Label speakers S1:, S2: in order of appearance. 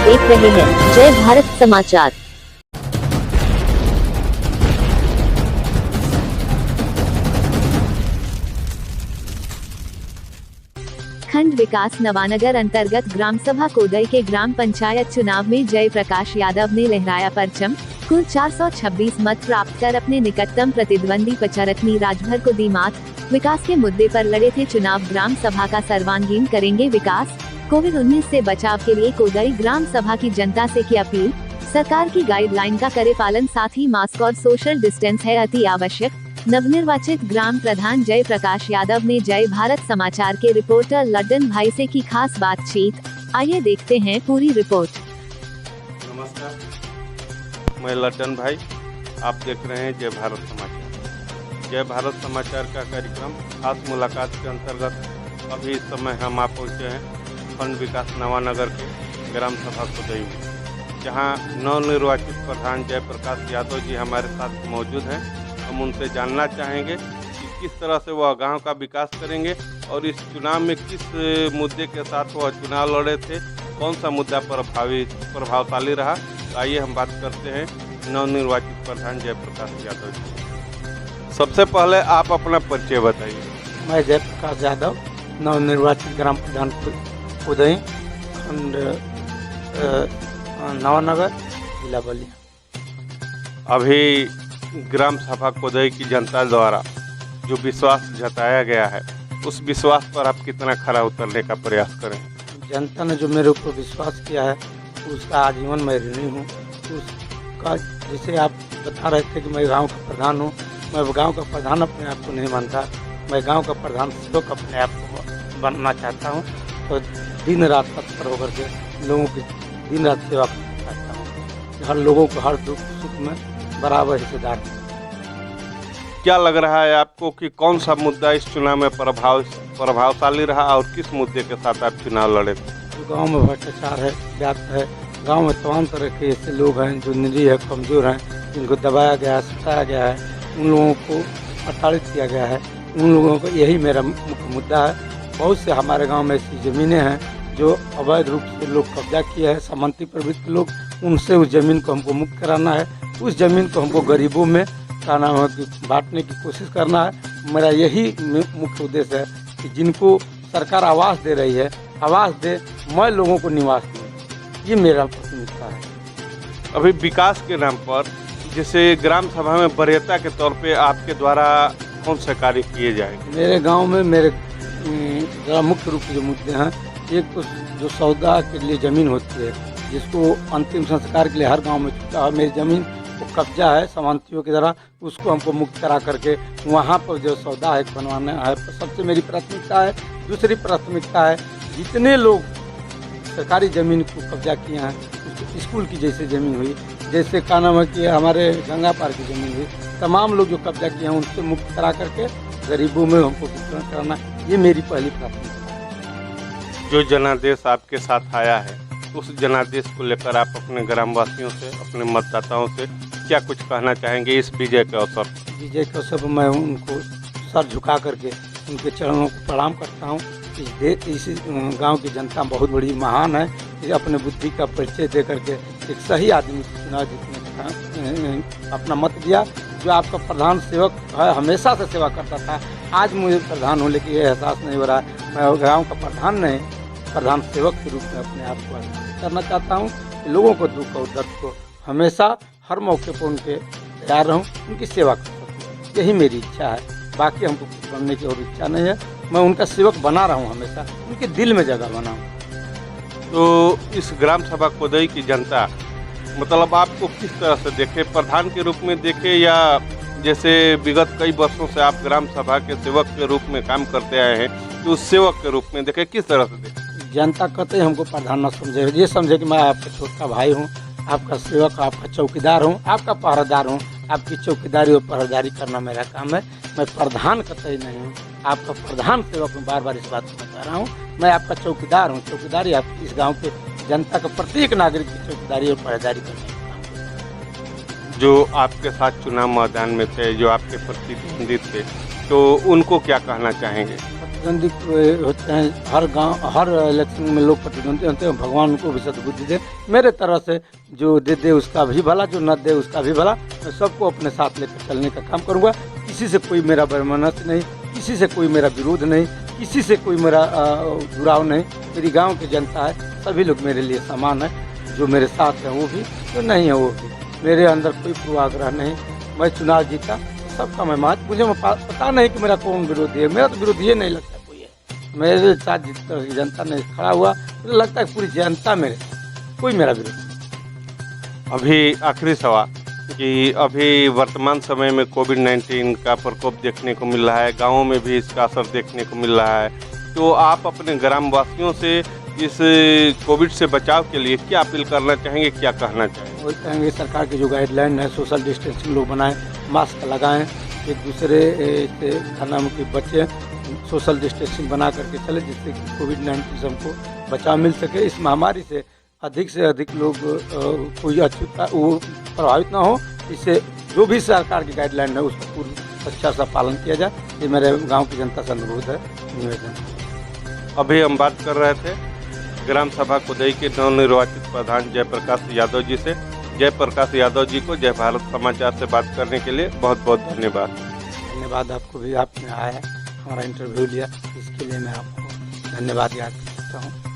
S1: देख रहे हैं जय भारत समाचार। खंड विकास नवानगर अंतर्गत ग्राम सभा कोदई के ग्राम पंचायत चुनाव में जय प्रकाश यादव ने लहराया परचम। कुल 426 मत प्राप्त कर अपने निकटतम प्रतिद्वंदी पचरत्नी राजभर को दी मात। विकास के मुद्दे पर लड़े थे चुनाव, ग्राम सभा का सर्वांगीण करेंगे विकास। कोविड-19 से बचाव के लिए कोदई ग्राम सभा की जनता से की अपील, सरकार की गाइडलाइन का करे पालन, साथ ही मास्क और सोशल डिस्टेंस है अति आवश्यक। नवनिर्वाचित ग्राम प्रधान जय प्रकाश यादव ने जय भारत समाचार के रिपोर्टर लड्डन भाई से की खास बातचीत। आइए देखते हैं पूरी रिपोर्ट।
S2: नमस्कार, मैं लड्डन भाई, आप देख रहे हैं जय भारत समाचार। जय भारत समाचार का कार्यक्रम खास मुलाकात के अंतर्गत अभी इस समय हम आप पहुँचे हैं खंड विकास नवानगर के ग्राम सभा कोदई में, जहाँ नवनिर्वाचित प्रधान जय प्रकाश यादव जी हमारे साथ मौजूद हैं। हम उनसे जानना चाहेंगे कि किस तरह से वह गांव का विकास करेंगे और इस चुनाव में किस मुद्दे के साथ वह चुनाव लड़े थे, कौन सा मुद्दा प्रभावशाली रहा। तो आइए हम बात करते हैं नवनिर्वाचित प्रधान जय प्रकाश यादव जी। सबसे पहले आप अपना परिचय बताइए।
S3: मैं जय प्रकाश यादव, नवनिर्वाचित ग्राम प्रधान कोदई, खंड नवानगर, जिला बलिया।
S2: अभी ग्राम सभा कोदई की जनता द्वारा जो विश्वास जताया गया है, उस विश्वास पर आप कितना खरा उतरने का प्रयास करें।
S3: जनता ने जो मेरे ऊपर विश्वास किया है उसका आजीवन मैं ऋणी हूँ। उसका जैसे आप बता रहे थे कि मैं गांव का प्रधान हूँ, मैं गांव का प्रधान अपने आप को नहीं मानता, मैं गांव का प्रधान सेवक अपने आप को बनना चाहता हूँ। तो दिन रात तत्पर होकर के लोगों की दिन रात सेवा करना चाहता हूँ। हर लोगों को हर दुख सुख में बराबर हिस्सेदार।
S2: क्या लग रहा है आपको कि कौन सा मुद्दा इस चुनाव में प्रभावशाली रहा और किस मुद्दे के साथ आप चुनाव लड़े थे?
S3: गांव में भ्रष्टाचार है, व्याप्त है। गांव में तमाम तरह के ऐसे लोग हैं जो निरीह है, कमजोर हैं, जिनको दबाया गया है, सताया गया है, उन लोगों को प्रताड़ित किया गया है। उन लोगों को यही मेरा मुख्य मुद्दा है। बहुत से हमारे गाँव में ऐसी ज़मीनें हैं जो अवैध रूप से लोग कब्जा किए हैं, सामंती प्रवृत्ति लोग, उनसे उस ज़मीन को हमको मुक्त कराना है। उस ज़मीन को हमको गरीबों में का नाम है कि बांटने की कोशिश करना है। मेरा यही मुख्य उद्देश्य है कि जिनको सरकार आवास दे रही है, आवास दे, मैं लोगों को निवास दूँ। ये मेरा प्राथमिकता है।
S2: अभी विकास के नाम पर जैसे ग्राम सभा में वरीयता के तौर पे आपके द्वारा कौन से कार्य किए जाएंगे?
S3: मेरे गांव में मेरे मुख्य रूप से जो मुद्दे हैं, एक तो जो सौदा के लिए ज़मीन होती है, जिसको अंतिम संस्कार के लिए हर गांव में चुका है, मेरी ज़मीन को कब्जा है सामंतियों की तरह, उसको हमको मुक्त करा करके वहाँ पर जो सौदा है बनवाना है, सबसे मेरी प्राथमिकता है। दूसरी प्राथमिकता है जितने लोग सरकारी ज़मीन को कब्जा किए हैं, उसको स्कूल की जैसे ज़मीन हुई, जैसे का नाम है कि हमारे गंगा पार की ज़मीन हुई, तमाम लोग जो कब्जा किए हैं उनसे मुक्त करा करके गरीबों में हमको वितरण कराना, ये मेरी पहली प्राथमिकता है।
S2: जो जनादेश आपके साथ आया है, उस जनादेश को लेकर आप अपने ग्रामवासियों से, अपने मतदाताओं से क्या कुछ कहना चाहेंगे इस विजय के अवसर पर?
S3: विजय के अवसर पर मैं उनको सर झुका करके उनके चरणों को प्रणाम करता हूँ। इस गांव की जनता बहुत बड़ी महान है, ये अपने बुद्धि का परिचय दे करके एक सही आदमी को चुनाव जीतने का अपना मत दिया। जो आपका प्रधान सेवक है, हमेशा से सेवा करता था, आज मुझे प्रधान हूँ लेकिन ये एहसास नहीं हो रहा है। मैं गाँव का प्रधान नहीं, प्रधान सेवक के रूप में अपने आप को करना चाहता हूँ। लोगों को दुख और दर्द को हमेशा हर मौके पर उनके तैयार रहूँ, उनकी सेवा कर सकूँ, यही मेरी इच्छा है। बाकी हमको कुछ बनने की और इच्छा नहीं है। मैं उनका सेवक बना रहा हूँ, हमेशा उनके दिल में जगह बनाऊँ।
S2: तो इस ग्राम सभा कोदई की जनता मतलब आपको किस तरह से देखे, प्रधान के रूप में देखे या जैसे विगत कई वर्षों से आप ग्राम सभा के सेवक के रूप में काम करते आए हैं, तो उस सेवक के रूप में देखे, किस तरह से देखे?
S3: जनता कतई हमको प्रधान न समझे, ये समझे कि मैं आपका छोटा भाई हूँ, आपका सेवक, आपका चौकीदार हूँ, आपका पहरेदार हूँ। आपकी चौकीदारी और पहरेदारी करना मेरा काम है। मैं प्रधान कतई नहीं हूँ, आपका प्रधान सेवक हूँ। बार बार इस बात को बता रहा हूँ, मैं आपका चौकीदार हूँ। चौकीदारी आपकी इस गाँव के जनता का प्रत्येक नागरिक की चौकीदारी और पहरेदारी करने का काम है।
S2: जो आपके साथ चुनाव मैदान में थे, जो आपके प्रतिद्वंदी थे, तो उनको क्या कहना चाहेंगे?
S3: प्रतिद्वंदी होते हैं हर गांव, हर इलेक्शन में लोग प्रतिद्वंदी होते हैं। भगवान उनको भी सद्बुद्धि दे। मेरे तरह से जो दे उसका भी भला, जो न दे उसका भी भला। मैं सबको अपने साथ लेकर चलने का काम करूँगा। किसी से कोई मेरा वैमनस्य नहीं, किसी से कोई मेरा विरोध नहीं, किसी से कोई मेरा जुड़ाव नहीं। मेरी गाँव की जनता है, सभी लोग मेरे लिए समान है। जो मेरे साथ हैं वो भी, जो नहीं है वो भी। मेरे अंदर कोई पूर्वाग्रह नहीं। मैं चुनाव जीता, सबका मैं मान, मुझे पता नहीं कि मेरा कौन विरोधी है। मेरा तो विरोधी ये नहीं लगता कोई है। मेरे साथ जिस तरह की जनता ने खड़ा हुआ, मुझे लगता है पूरी जनता मेरे, कोई मेरा विरोधी।
S2: अभी आखिरी सवाल कि अभी वर्तमान समय में कोविड-19 का प्रकोप देखने को मिल रहा है, गाँवों में भी इसका असर देखने को मिल रहा है, तो आप अपने ग्रामवासियों से इस कोविड से बचाव के लिए क्या अपील करना चाहेंगे, क्या कहना चाहेंगे?
S3: वही कहेंगे, सरकार की जो गाइडलाइन है, सोशल डिस्टेंसिंग लोग बनाएं, मास्क लगाएं, एक दूसरे से क्या नाम की बचें, सोशल डिस्टेंसिंग बना करके चले, जिससे कि कोविड-19 से हमको बचाव मिल सके। इस महामारी से अधिक लोग कोई वो प्रभावित ना हो। इससे जो भी सरकार की गाइडलाइन है उसका पूर्ण अच्छा सा पालन किया जाए। ये मेरे गाँव की जनता से अनुरोध है, निवेदन।
S2: अभी हम बात कर रहे थे ग्राम सभा कुदई के नवनिर्वाचित प्रधान जयप्रकाश यादव जी से। जयप्रकाश यादव जी को जय भारत समाचार से बात करने के लिए बहुत बहुत धन्यवाद।
S3: धन्यवाद आपको भी, आपने आया हमारा इंटरव्यू लिया, इसके लिए मैं आपको धन्यवाद याद करता हूँ।